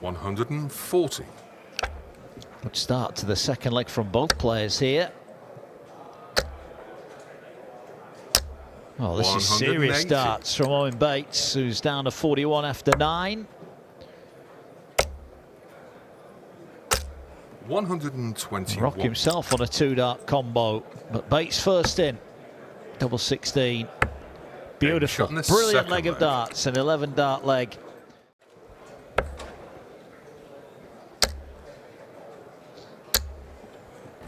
140. Good start to the second leg from both players here. Oh, this is serious starts from Owen Bates, who's down to 41 after 9. 121. Rock himself on a 2-dart combo, but Bates first in. Double 16. Beautiful. Brilliant leg of darts, an 11-dart leg.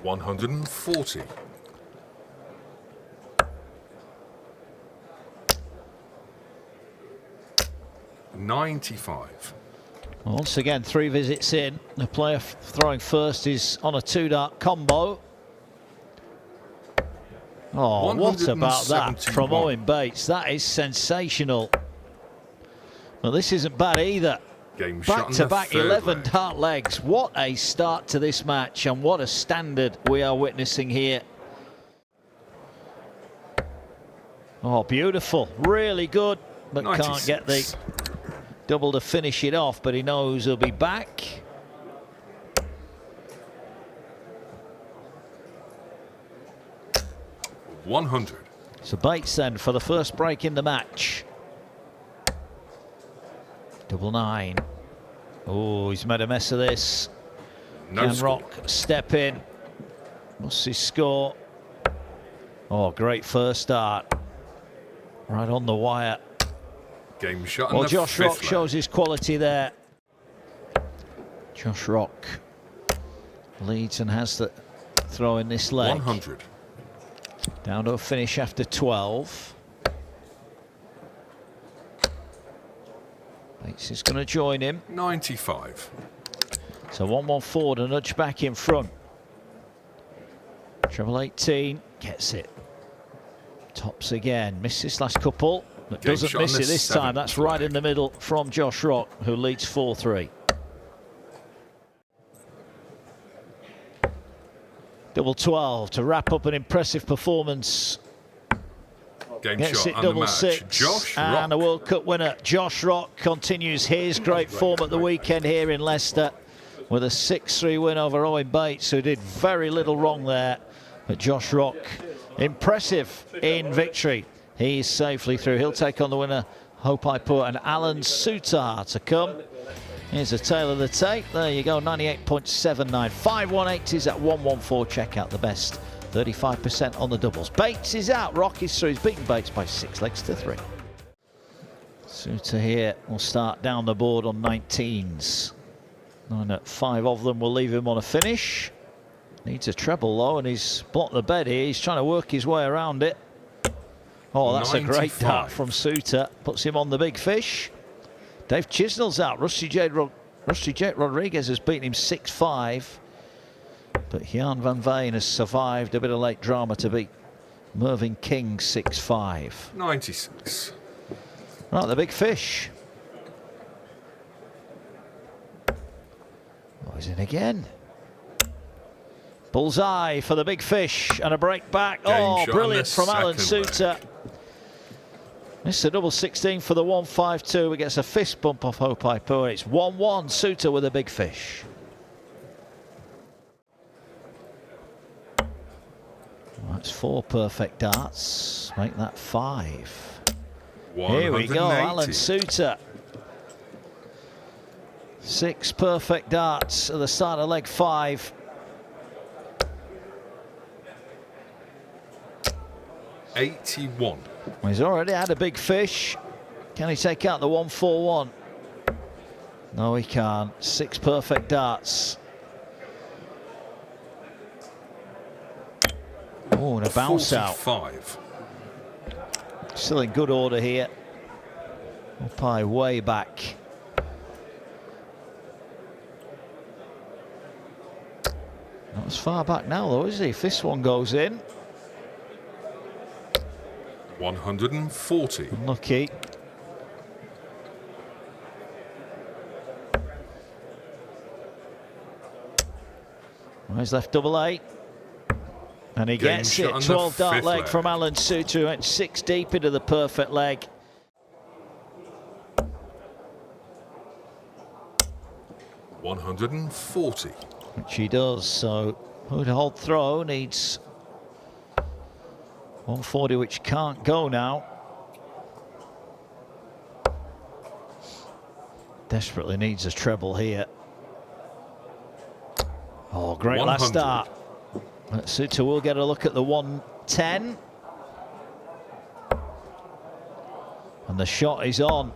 $140. 95. Once again, 3 visits in. The player throwing first is on a 2-dart combo. Oh, what about that from Owen Bates? That is sensational. Well, this isn't bad either. Back-to-back 11-dart legs. What a start to this match, and what a standard we are witnessing here. Oh, beautiful. Really good, but 96. Can't get the double to finish it off, but he knows he'll be back. $100. So Bates then for the first break in the match. Double 9. Oh, he's made a mess of this. Can Rock step in? What's his score? Oh, great first start. Right on the wire. Game shot. Well, Josh Rock shows his quality there. Josh Rock leads and has the throw in this leg. 100. Down to a finish after 12. Bates is going to join him. 95. So 1-1 forward, a nudge back in front. Treble 18 gets it. Tops again. Misses last couple, but doesn't miss it this time. That's right in the middle from Josh Rock, who leads 4-3. Double 12 to wrap up an impressive performance. Gets it double 6, and a World Cup winner. Josh Rock continues his great form at the weekend here in Leicester with a 6-3 win over Owen Bates, who did very little wrong there. But Josh Rock, impressive in victory. He's safely through. He'll take on the winner, Hope I Put, and Allan Sutor to come. Here's a tail of the tape. There you go, 98.79. 5-1-8s at 1-1-4. Check out the best. 35% on the doubles. Bates is out. Rock is through. He's beaten Bates by 6 legs to 3. Sutor here will start down the board on 19s. 9 at 5 of them will leave him on a finish. Needs a treble though, and he's blocked the bed here. He's trying to work his way around it. Oh, that's 95. A great dart from Sutor. Puts him on the big fish. Dave Chisnall's out. Rusty J. Rodriguez has beaten him 6-5. But Jan van Veen has survived a bit of late drama to beat Mervyn King 6-5. 96. Right, the big fish. Oh, he's in again. Bullseye for the big fish and a break back. Oh, brilliant from Allan Sutor. It's a double 16 for the 1-5-2. He gets a fist bump off Hope I Put. It's 1-1. Sutor with a big fish. That's 4 perfect darts. Make that 5. Here we go, Allan Sutor. 6 perfect darts at the start of leg 5. $81. Well, he's already had a big fish. Can he take out the 1-4-1? No, he can't. 6 perfect darts. Oh, and a bounce 45. Out. Still in good order here. Up high, way back. Not as far back now, though, is he? If this one goes in. 140. Unlucky. Well, he's left double 8. And he gets it. 12 dart leg from Allan Sutor, who went 6 deep into the perfect leg. 140. Which he does, so would hold throw, needs 140, which can't go now. Desperately needs a treble here. Oh, great 100. last start. Sutor will get a look at the 110. And the shot is on.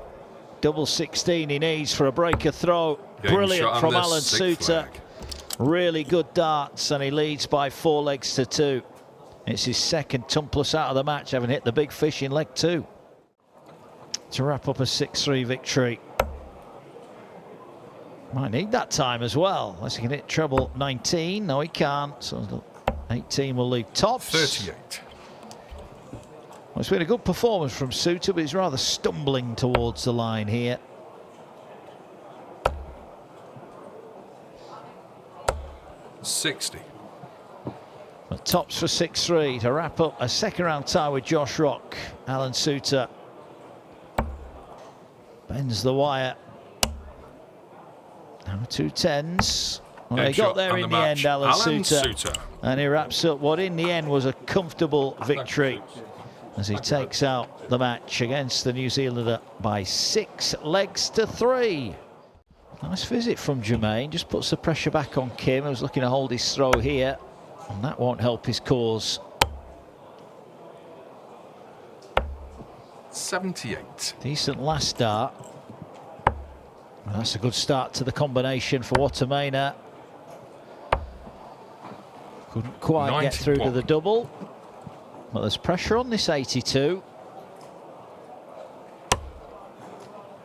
Double 16 he needs for a breaker throw. Game Brilliant from Allan sixth Sutor. flag. Really good darts, and he leads by 4 legs to 2. It's his second tumpless out of the match, having hit the big fish in leg 2. To wrap up a 6-3 victory. Might need that time as well, unless he can hit treble 19. No, he can't. So 18 will leave tops. 38. Well, it's been a good performance from Sutor, but he's rather stumbling towards the line here. $60. The tops for 6-3 to wrap up a second round tie with Josh Rock. Allan Sutor bends the wire. Now 2 10s. Well, he got there in the end, Allan Sutor. And he wraps up what in the end was a comfortable victory as he takes out the match against the New Zealander by 6 legs to 3. Nice visit from Jermaine, just puts the pressure back on Kim, who's looking to hold his throw here, and that won't help his cause. 78. Decent last start. Well, that's a good start to the combination for Watermainer. Couldn't quite get through to the double. But there's pressure on this 82.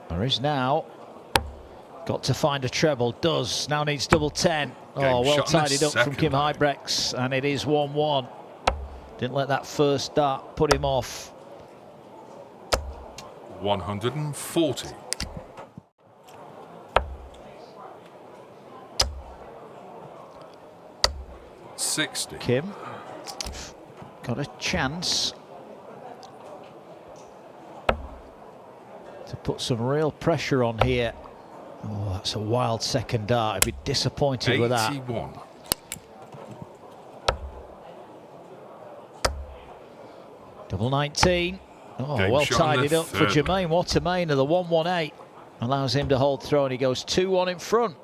There is now. Got to find a treble, does. Now needs double 10. Oh, well tidied up from Kim Huybrechts, and it is 1-1. Didn't let that first dart put him off. 140. $60. Kim got a chance to put some real pressure on here. Oh, that's a wild second dart. I'd be disappointed with that. 81. Double 19. Oh, Game well shot on tidied the up for third. Jermaine Watermainer. The 118 allows him to hold throw, and he goes 2-1 in front.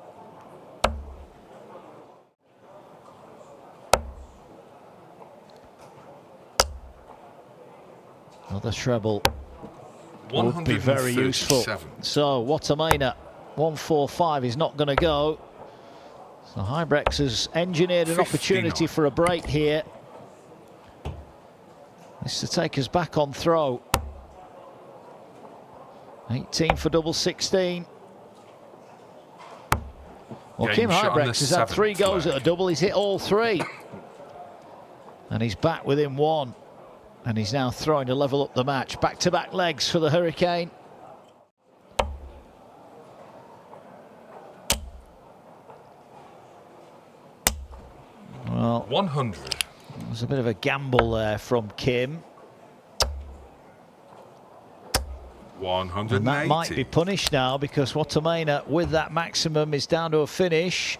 Another treble would be very useful. So Watermainer 145 is not going to go. So Huybrechts has engineered an 59. opportunity for a break here. This to take us back on throw. 18 for double 16. Well, Game Kim shot on Huybrechts the has had 3 seventh goes flag. at a double. He's hit all 3. And he's back within 1. And he's now throwing to level up the match. Back-to-back legs for the Hurricane. Well, 100. there's a bit of a gamble there from Kim. 180. And that might be punished now, because Watermainer, with that maximum, is down to a finish.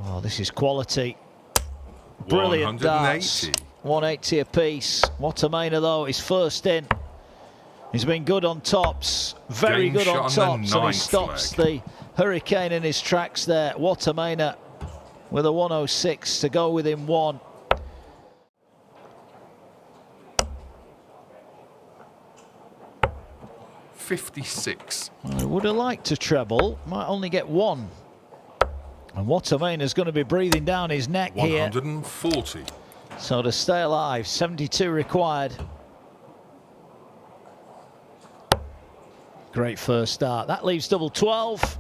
Oh, this is quality. Brilliant darts. 180 apiece. Watermainer, though, is first in. He's been good on tops. Very Game good shot on on the tops. And he ninth stops flag. the Hurricane in his tracks there. Watermainer with a 106 to go within 1. $56. I would have liked to treble. Might only get 1. And Watermainer's going to be breathing down his neck here. 140. So to stay alive, 72 required. Great first start. That leaves double 12.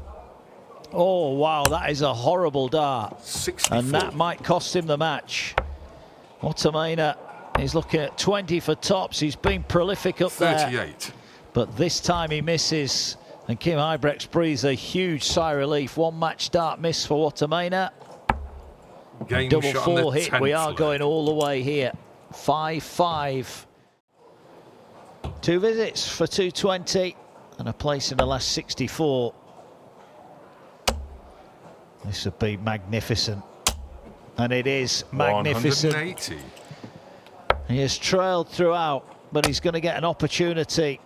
Oh, wow, that is a horrible dart. 64. And that might cost him the match. Watermainer is looking at 20 for tops. He's been prolific up 38. there. But this time he misses. And Kim Huybrechts breathes a huge sigh of relief. 1 match dart miss for Watermainer. Game Double shot on the 4 hit. 10th We are flag. going all the way here. 5-5. 2 visits for 220. and a place in the last 64. This would be magnificent. And it is magnificent. 180. He has trailed throughout, but he's going to get an opportunity.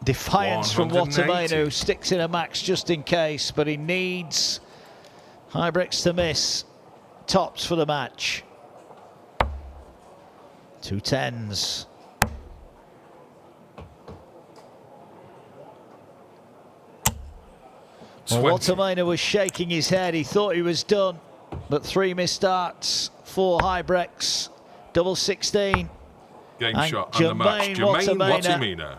Defiance from Watermain, who sticks in a max just in case, but he needs Huybrechts to miss. Tops for the match. 2 10s. Well, Watermain was shaking his head. He thought he was done, but 3 missed starts for Huybrechts. Double 16. Game and shot and the match. Jermaine Watermain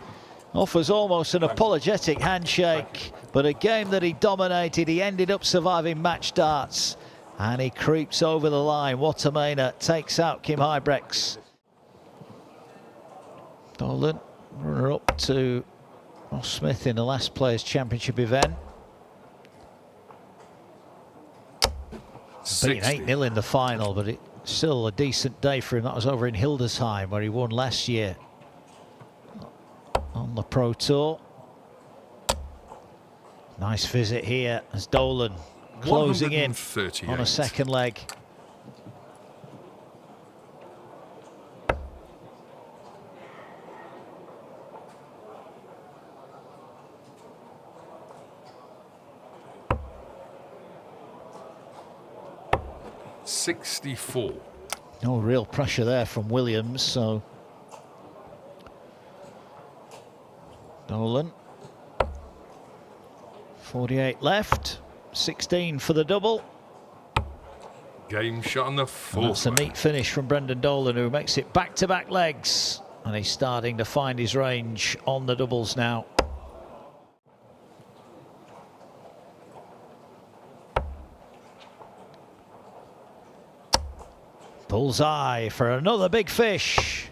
offers almost an apologetic handshake, but a game that he dominated. He ended up surviving match darts, and he creeps over the line. Watermain takes out Kim Huybrechts. Dolan, runner up to Ross Smith in the last Players' Championship event. Beaten 8-0 in the final, but it's still a decent day for him. That was over in Hildesheim, where he won last year on the Pro Tour. Nice visit here as Dolan closing in on a second leg. .64. No real pressure there from Williams, so Dolan. 48 left, 16 for the double. Game shot on the fourth. That's a neat finish from Brendan Dolan, who makes it back-to-back legs, and he's starting to find his range on the doubles now. Bullseye for another big fish.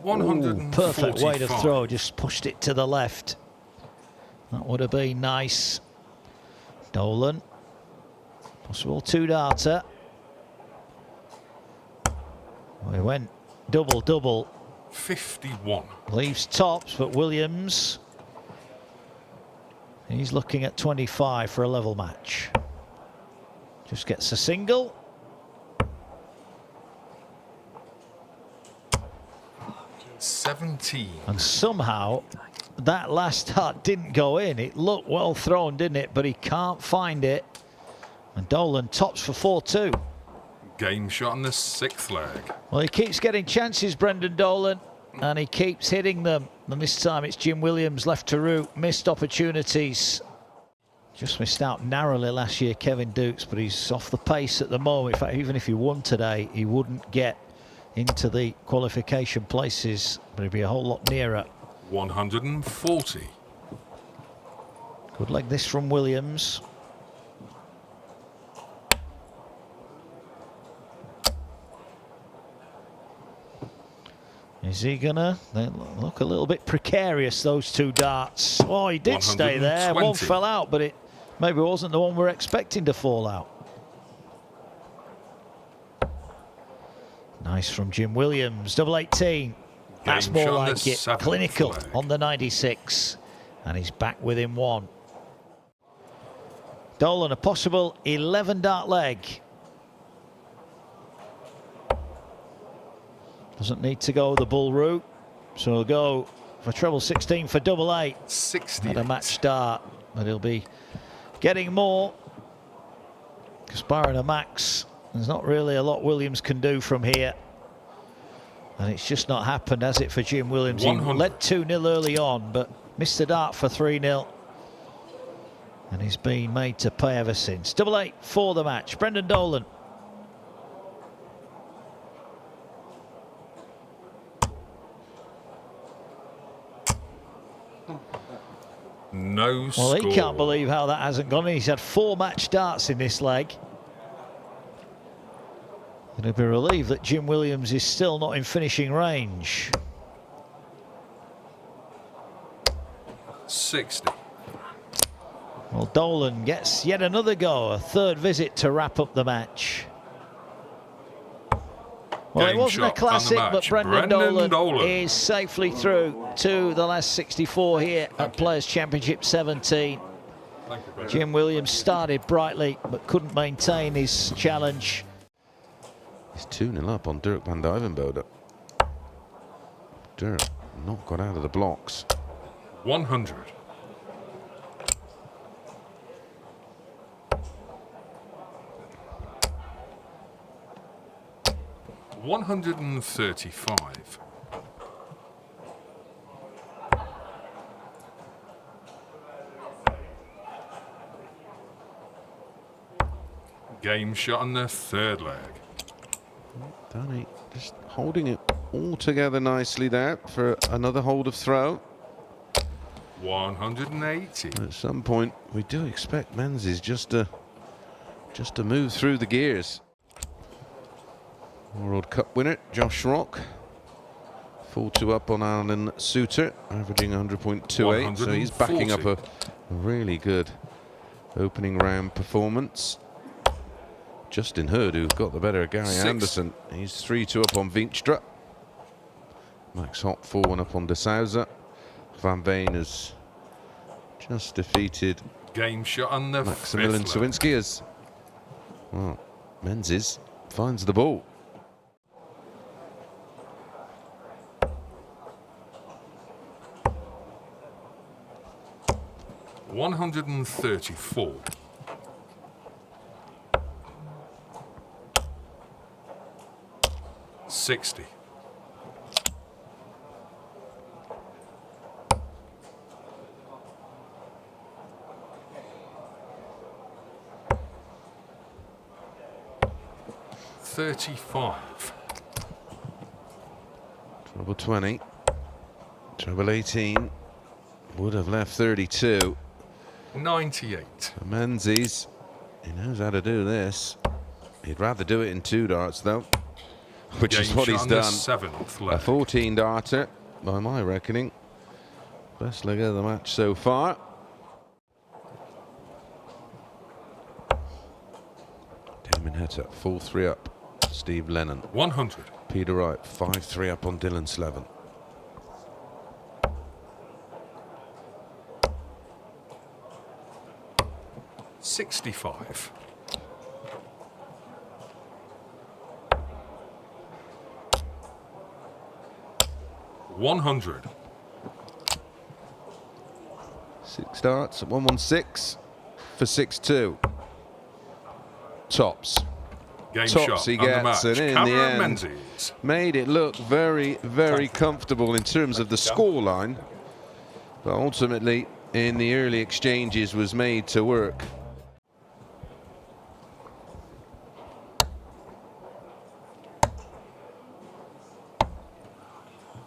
145. Perfect way to throw, just pushed it to the left. That would have been nice. Dolan, possible 2-darter. We went double. 51. Leaves tops, but Williams, he's looking at 25 for a level match. Just gets a single. .17. And somehow that last dart didn't go in. It looked well thrown, didn't it? But he can't find it. And Dolan tops for 4-2. Game shot on the 6th leg. Well, he keeps getting chances, Brendan Dolan, and he keeps hitting them. And this time it's Jim Williams left to root. Missed opportunities. Just missed out narrowly last year, Kevin Dukes, but he's off the pace at the moment. In fact, even if he won today, he wouldn't get into the qualification places, but he'd be a whole lot nearer. 140. Good leg this from Williams. Is he gonna? They look a little bit precarious, those 2 darts. Oh, he did stay there. One fell out, but it maybe wasn't the one we're expecting to fall out. Nice from Jim Williams. Double 18. That's more like it. Clinical on the 96. And he's back within 1. Dolan, a possible 11-dart leg. Doesn't need to go the bull route. So he'll go for treble 16 for double 8. 60. At a match start. But he'll be getting more. Because barring a max, there's not really a lot Williams can do from here. And it's just not happened, has it, for Jim Williams? 100. He led 2-0 early on, but missed the dart for 3-0. And he's been made to pay ever since. Double 8 for the match. Brendan Dolan. No score. Well, he can't believe how that hasn't gone. He's had 4 match darts in this leg. And he'll be relieved that Jim Williams is still not in finishing range. 60. Well, Dolan gets yet another go, a 3rd visit to wrap up the match. Well, it Game wasn't a shot classic, on the but match, Brendan Dolan Dolan is safely through to the last 64 here at Players' Championship 17. Jim Williams started brightly, but couldn't maintain his challenge. He's 2-0 up on Dirk van Duivenbode. Dirk not got out of the blocks. 100. $135. Game shot on the third leg. Danny just holding it all together nicely there for another hold of throw. 180. At some point, we do expect Menzies just to move through the gears. World Cup winner Josh Rock, 4-2 up on Allan Sutor, averaging 100.28. So he's backing up a really good opening round performance. Justin Hurd, who got the better of Gary Anderson, he's 3-2 up on Vinstra. Max Hopp 4-1 up on De Souza. Van Veen has just defeated Game shot on the Maximilian Sawinski as well. Menzies finds the ball. $134. $60. $35. Treble 20. Treble 18. Would have left 32. 98. Menzies, he knows how to do this. He'd rather do it in 2 darts though, which is what he's done. A 14 darter by my reckoning. Best leg of the match so far. Damon Heta 4-3 up. Steve Lennon 100. Peter Wright 5-3 up on Dylan Slevin. $65. $100. 6 darts at 116 for 6-2. Tops. Game Tops shot he on the gets, match. and in the end, Menzies. made it look very, very comfortable in terms of the scoreline, but ultimately, in the early exchanges, was made to work.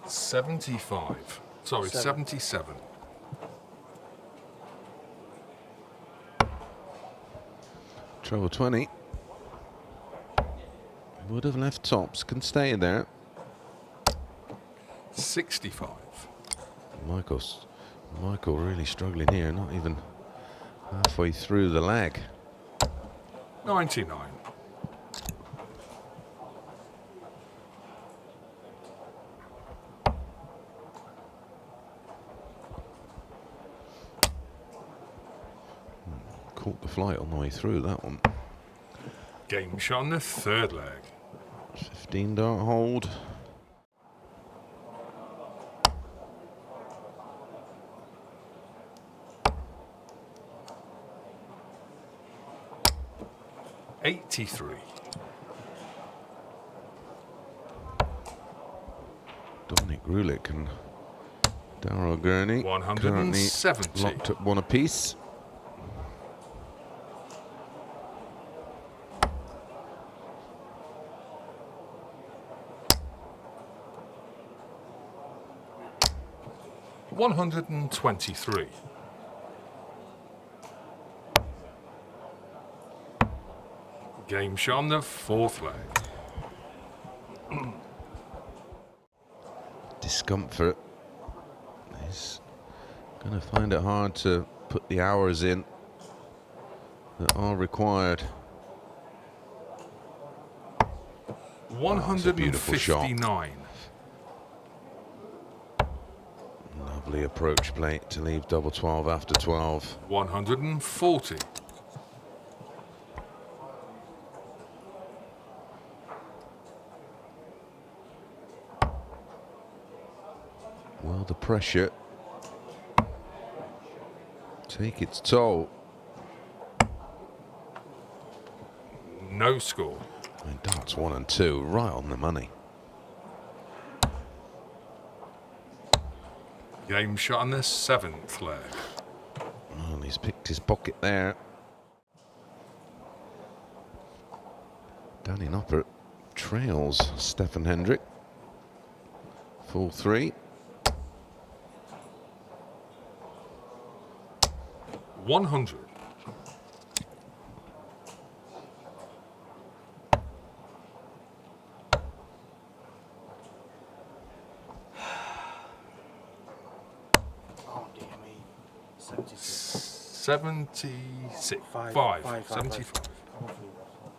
$75. Sorry, 77. Treble 20. Would have left tops, can stay there. 65. Michael really struggling here, not even halfway through the leg. 99. Caught the flight on the way through that one. Game shot on the third leg. 15 dart hold. $83. Dominic Rulick and Darryl Gurney 170. currently locked at 1 apiece. $123. Game shot on the fourth leg. Discomfort. He's going to find it hard to put the hours in that are required. 159. Lovely approach play to leave double 12 after 12. 140. Well, the pressure take its toll. No score. And darts 1 and 2, right on the money. Game shot on the 7th leg. Well, he's picked his pocket there. Danny Nopper trails Stefan Hendrick. Full 3. 100. Oh dear me. 76. 76. Five. 75. Hopefully that's all.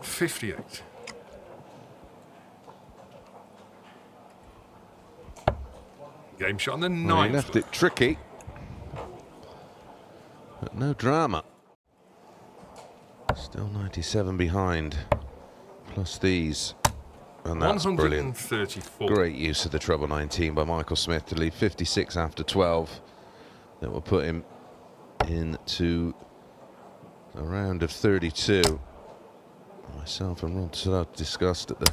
$58. Game shot on the 9th. Well, he left it tricky, but no drama. Still 97 behind, plus these, and that's brilliant. 134. Great use of the treble 19 by Michael Smith to leave 56 after 12. That will put him into a round of 32. Myself and Rod Sutter discussed at the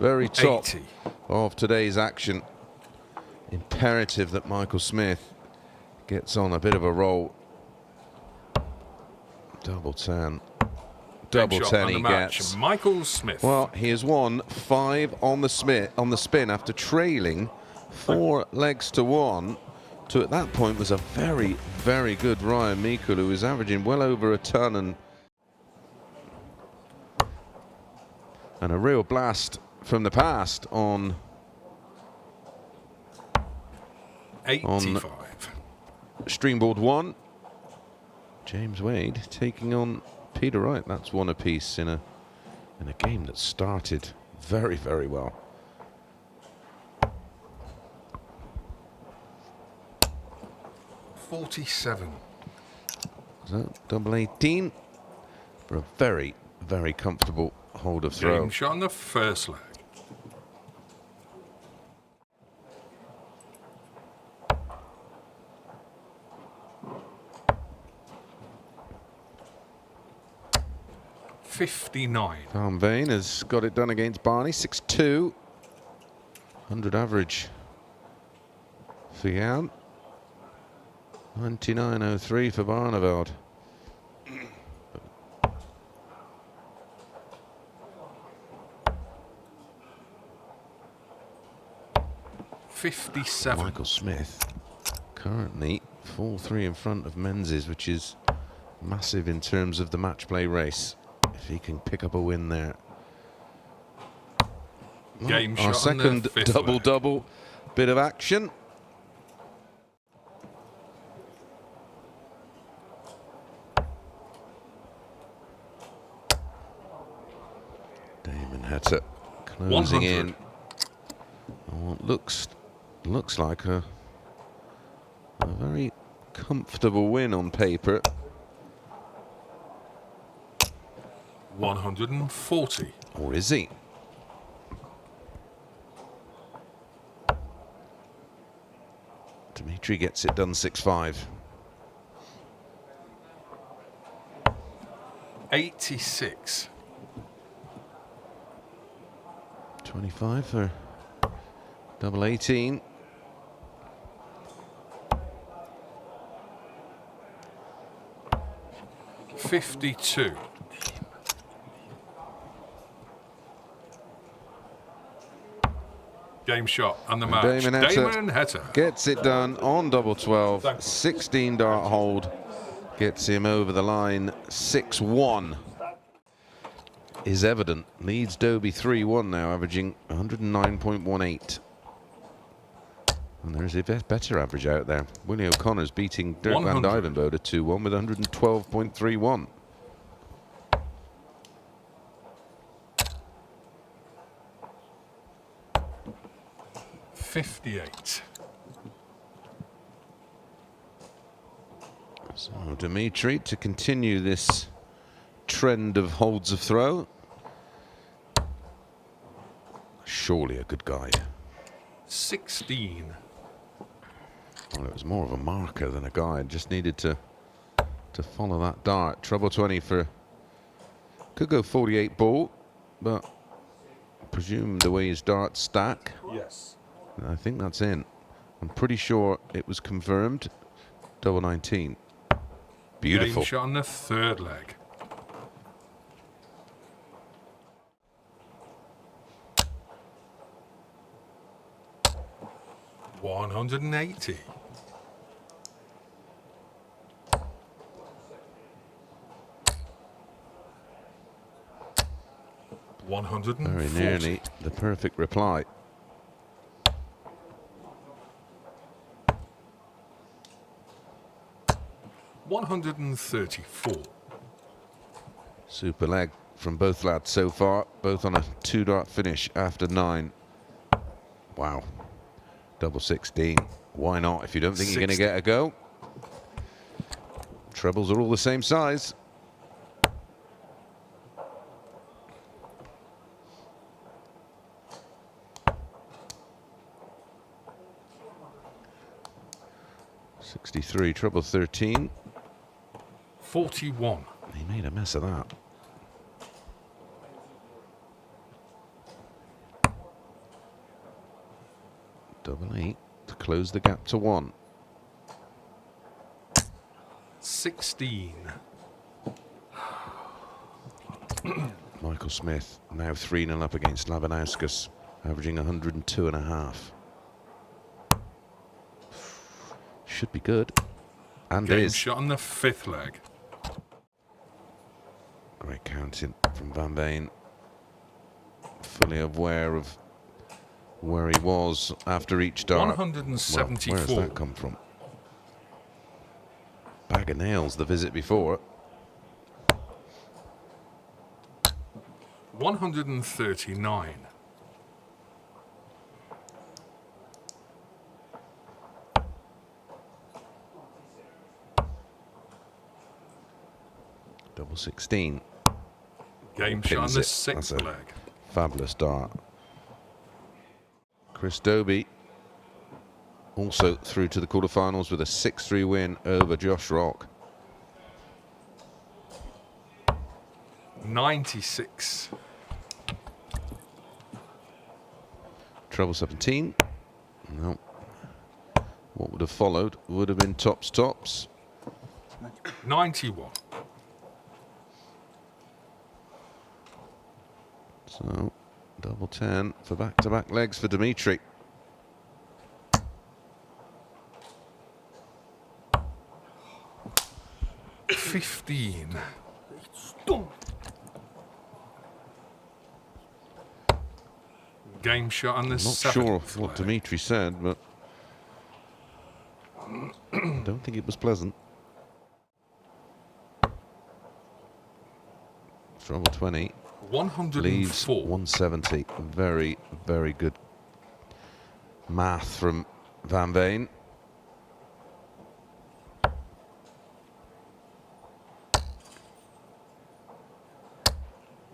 very top 80. of today's action. Imperative that Michael Smith gets on a bit of a roll. Double 10. Double 10 he gets. Michael Smith. Well, he has won 5 on the spin after trailing 4 legs to 1 to, at that point, was a very, very good Ryan Meikle, who was averaging well over a ton, and a real blast from the past on 85. Streamboard 1. James Wade taking on Peter Wright. That's 1 apiece in a game that started very, very well. $47. So double 18 for a very, very comfortable hold of throw. Game shot on the 1st leg. $59. Farm Vane has got it done against Barney. 6-2. 100 average for Jan. 99.03 for Barneveld. $57. Michael Smith currently 4-3 in front of Menzies, which is massive in terms of the match play race. If he can pick up a win there. Game Our shot on the second 5th double-double bit of action. Damon Heta closing 100. in on what looks like a very comfortable win on paper. 140. Or is he? Dimitri gets it done 6-5. 86. 25 for double 18. $52. Game shot and the match. Damon Heta gets it done on double 12. 16 dart hold gets him over the line. 6-1 is evident. Leads Doby 3-1 now, averaging 109.18. And there is a better average out there. Willie O'Connor's beating Dirk van 100. Dijvenbode at 2-1 with 112.31. 58. So Dimitri to continue this trend of holds of throw. Surely a good guide. 16. Well, it was more of a marker than a guide. Just needed to follow that dart. Treble 20 for... Could go 48 ball, but I presume the way his darts stack. Yes. I think that's in. I'm pretty sure it was confirmed. Double 19. Beautiful. Game shot on the third leg. $180. Very nearly the perfect reply. $134. Super leg from both lads so far, both on a 2-dart finish after 9. Wow. Double 16. Why not if you don't think you're going to get a go? Trebles are all the same size. Treble 13. 41. He made a mess of that. Double 8 to close the gap to 1. 16. Michael Smith now 3-0 up against Labanauskas, averaging 102.5. Should be good. And Game is. shot on the fifth leg. Great counting from Van Veen. Fully aware of where he was after each dart. 174. Well, where does that come from? Bag of nails the visit before. 139. Double 16. Game shot on the sixth leg. Fabulous dart. Chris Doby also through to the quarterfinals with a 6-3 win over Josh Rock. 96. Treble 17. No. What would have followed would have been tops tops. 91. So double 10 for back-to-back legs for Dimitri. $15. Game shot on the I'm not seventh sure what leg. Dimitri said, but don't think it was pleasant. Trouble 20. 104. Leaves 170. Very, very good math from Van Veen.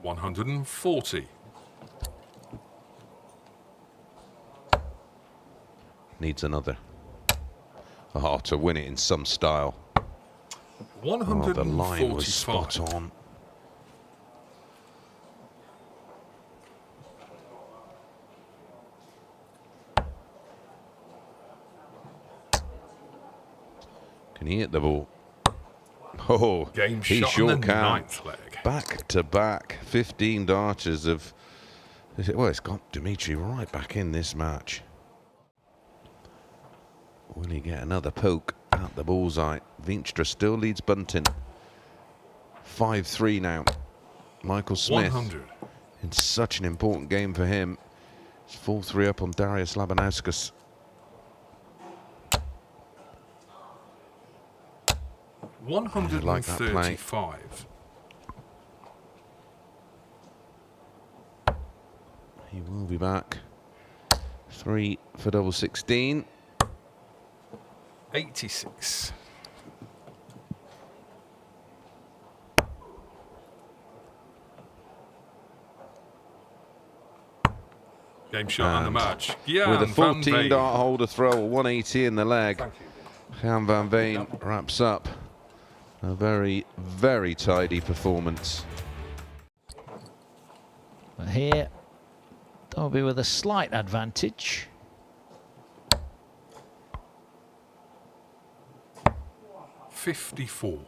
$140. Needs another. Oh, to win it in some style. Oh, the line was spot on. Can he hit the ball? Oh, Game he shot sure on the can. ninth leg. Back to back, 15 darters of. Well, it's got Dimitri right back in this match. Will he get another poke at the bullseye? Veenstra still leads bunting. 5-3 now. Michael Smith 100. in such an important game for him. It's 4-3 up on Darius Labanauskas. 135. He will be back. 3 for double 16. 86. Game shot on the match. With a 14 dart holder throw, 180 in the leg. Jan van Veen wraps up a very, very tidy performance. But here, Doby with a slight advantage. $54.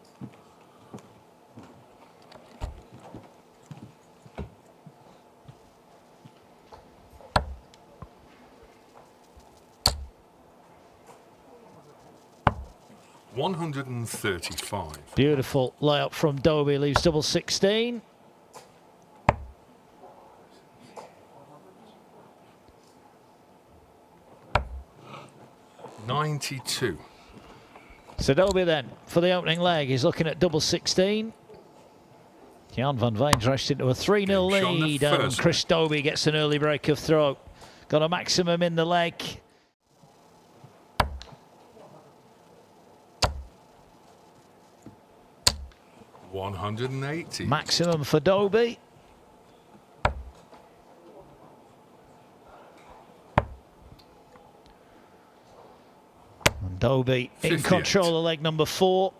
$135. Beautiful layup from Doby, leaves double 16. $92. So Doby then, for the opening leg, is looking at double 16. Jan van Veen's rushed into a 3-0 lead, and Chris Doby gets an early break of throw. Got a maximum in the leg. $180. Maximum for Doby. And Doby in control of leg number 4.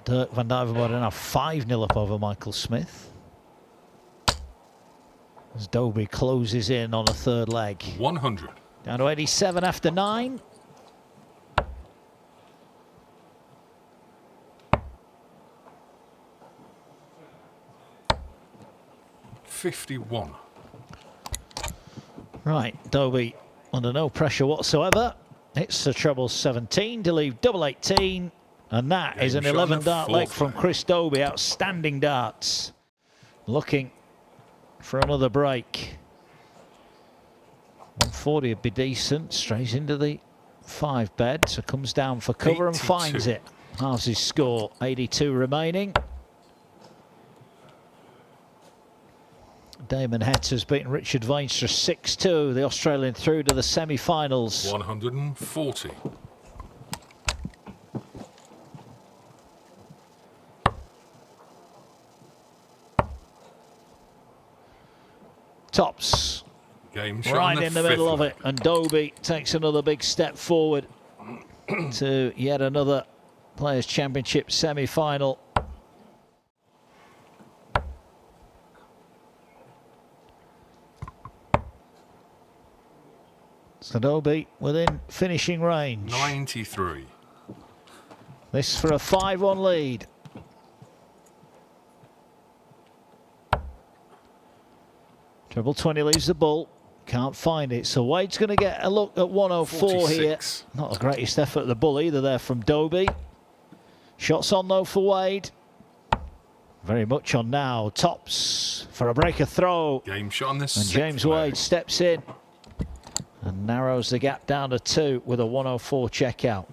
Dirk van Davenport now 5-0 up over Michael Smith. As Doby closes in on a third leg. 100. Down to 87 after 9. $51. Right, Doby under no pressure whatsoever. Hits the treble 17 to leave double 18. And that is an 11 dart leg from Chris Doby. Outstanding darts. Looking for another break. 140 would be decent. Strays into the 5 bed. So comes down for cover 82. And finds it. Halves his score. 82 remaining. Damon Heta's beaten Richard Veenstra 6-2. The Australian through to the semi-finals. 140. Tops. Game shot right in the middle of it. And Doby takes another big step forward to yet another Players' Championship semi-final. So Doby within finishing range. 93. This for a 5-1 lead. Treble 20 leaves the ball. Can't find it. So Wade's going to get a look at 104 46. Here. Not the greatest effort at the bull either there from Doby. Shots on though for Wade. Very much on now. Tops for a breaker throw. Game shot on this. And James Wade steps in and narrows the gap down to 2 with a 104 checkout.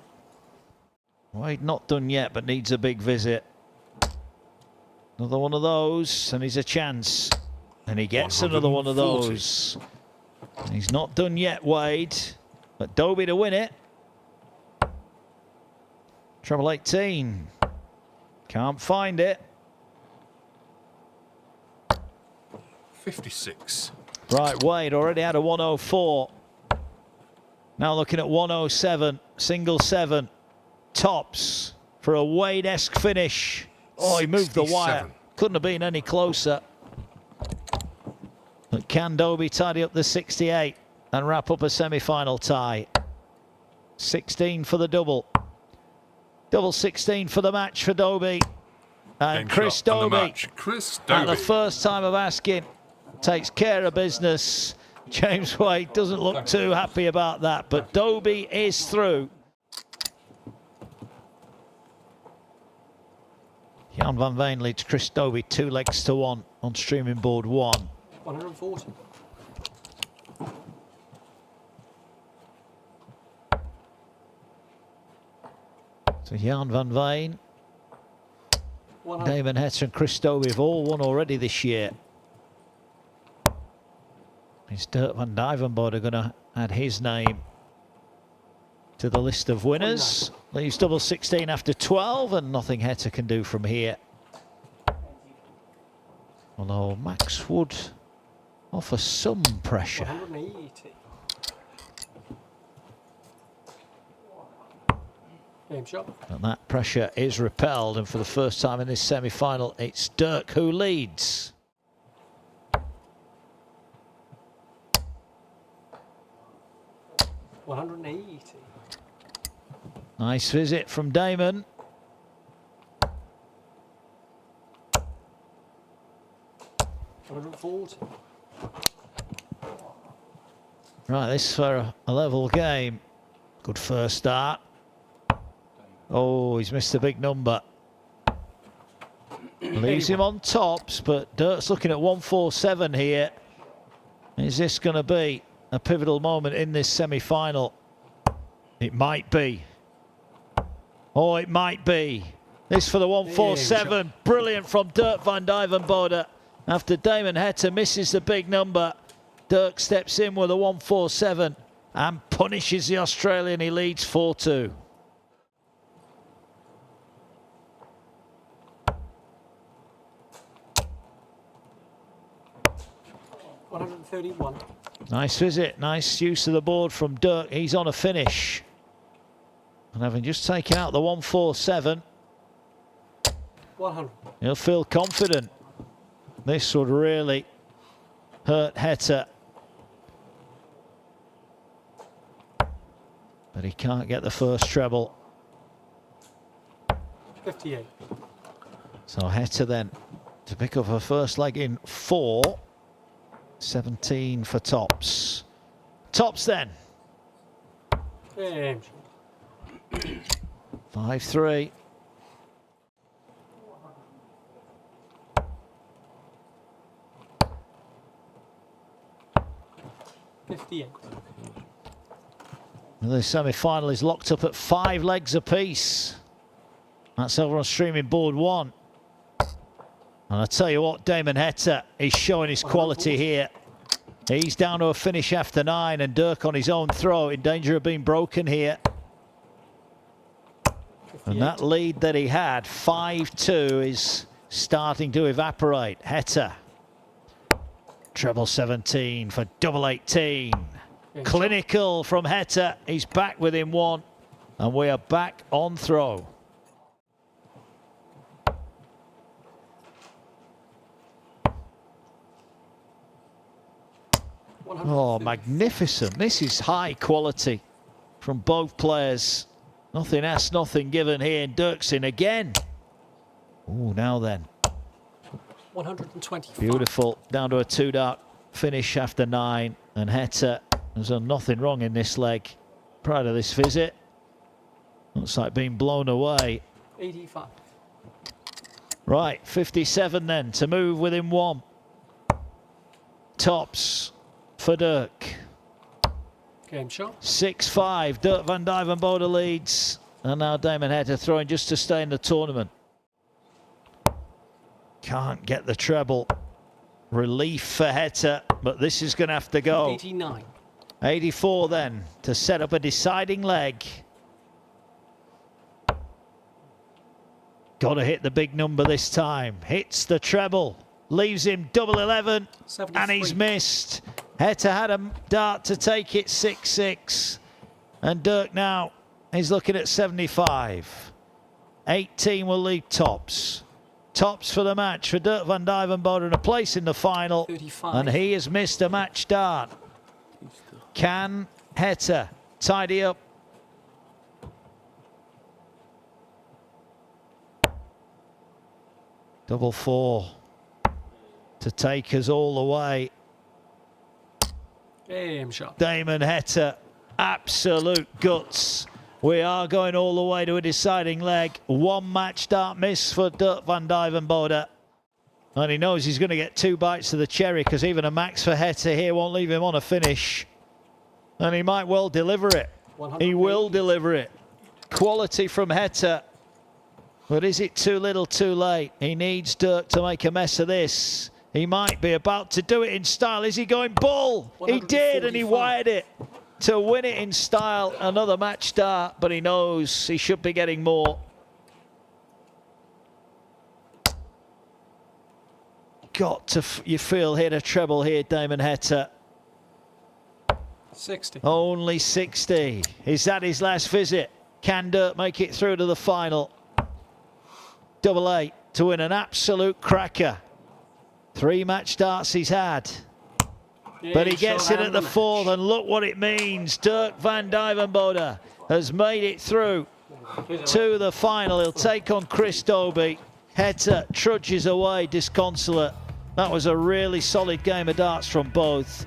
Wade not done yet, but needs a big visit. Another one of those, and he's a chance. And he gets another one of those. He's not done yet, Wade. But Doby to win it. Treble 18. Can't find it. 56. Right, Wade already had a 104. Now looking at 107. Single 7. Tops for a Wade-esque finish. Oh, he moved the wire. Couldn't have been any closer. But can Doby tidy up the 68 and wrap up a semi-final tie? 16 for the double. Double 16 for the match for Doby. And Chris Doby, at the first time of asking, takes care of business. James Wade doesn't look too happy about that, but Doby is through. Jan van Veen leads Chris Doby 2 legs to 1 on streaming board 1. 140. So Jan van Veen, Damon, Heta and Chris Doby have all won already this year. Is Dirk van Davenport going to add his name to the list of winners? Leaves double 16 after 12, and nothing Heta can do from here. Although Max would offer some pressure. 180. Game shot. And that pressure is repelled, and for the first time in this semi-final, it's Dirk who leads. $180. Nice visit from Damon. $140. Right, this is for a level game. Good first start. Oh, he's missed a big number. Leaves him on tops, but Dirk's looking at 147 here. Is this going to be a pivotal moment in this semi-final? It might be. Oh, it might be. This for the 147. Brilliant from Dirk van Duijvenbode. After Damon Heta misses the big number, Dirk steps in with a 147 and punishes the Australian. He leads 4-2. $131. Nice visit, nice use of the board from Dirk. He's on a finish. And having just taken out the 147, 100. he'll feel confident. This would really hurt Heta. But he can't get the first treble. 58. So Heta then to pick up her first leg in 4. 17 for tops. Tops then. Game shot. 5-3. $58. The semi-final is locked up at 5 legs apiece. That's over on streaming board 1. And I tell you what, Damon Heta is showing his quality here. He's down to a finish after 9, and Dirk on his own throw in danger of being broken here. 58. And that lead that he had, 5-2, is starting to evaporate. Heta. Treble 17 for double 18. Clinical from Heta. He's back within 1. And we are back on throw. Oh, magnificent. This is high quality from both players. Nothing asked, nothing given here. And Dirk's in again. Oh, now then. 125. Beautiful. Down to a 2-dart finish after 9. And Heta has done nothing wrong in this leg. Prior to this visit. Looks like being blown away. 85. Right, 57 then to move within 1. Tops for Dirk. Game shot. 6-5. Dirk van Duijvenbode leads. And now Damon Heta throwing just to stay in the tournament. Can't get the treble. Relief for Heta, but this is going to have to go. 89. 84 then to set up a deciding leg. Got to hit the big number this time. Hits the treble. Leaves him double 11. 73. And he's missed. Heta had a dart to take it 6-6. And Dirk now is looking at 75. 18 will lead tops. Tops for the match for Dirk van Duijvenbode and a place in the final. 35. And he has missed a match dart. Can Heta tidy up? Double 4 to take us all the way. Game shot. Damon Heta, absolute guts. We are going all the way to a deciding leg. 1 match dart miss for Dirk van Duijvenbode. And he knows he's going to get 2 bites of the cherry, because even a max for Heta here won't leave him on a finish. And he might well deliver it. He will deliver it. Quality from Heta. But is it too little too late? He needs Dirk to make a mess of this. He might be about to do it in style. Is he going bull? He did, and he wired it to win it in style. Another match start, but he knows he should be getting more. Got to, you feel, hit a treble here, Damon Heta. 60. Only 60. Is that his last visit? Can Dirk make it through to the final? 8 to win an absolute cracker. 3 match starts he's had. But he gets it at the 4th, and look what it means. Dirk van Davenport has made it through to the final. He'll take on Chris Doby. Heta trudges away disconsolate. That was a really solid game of darts from both.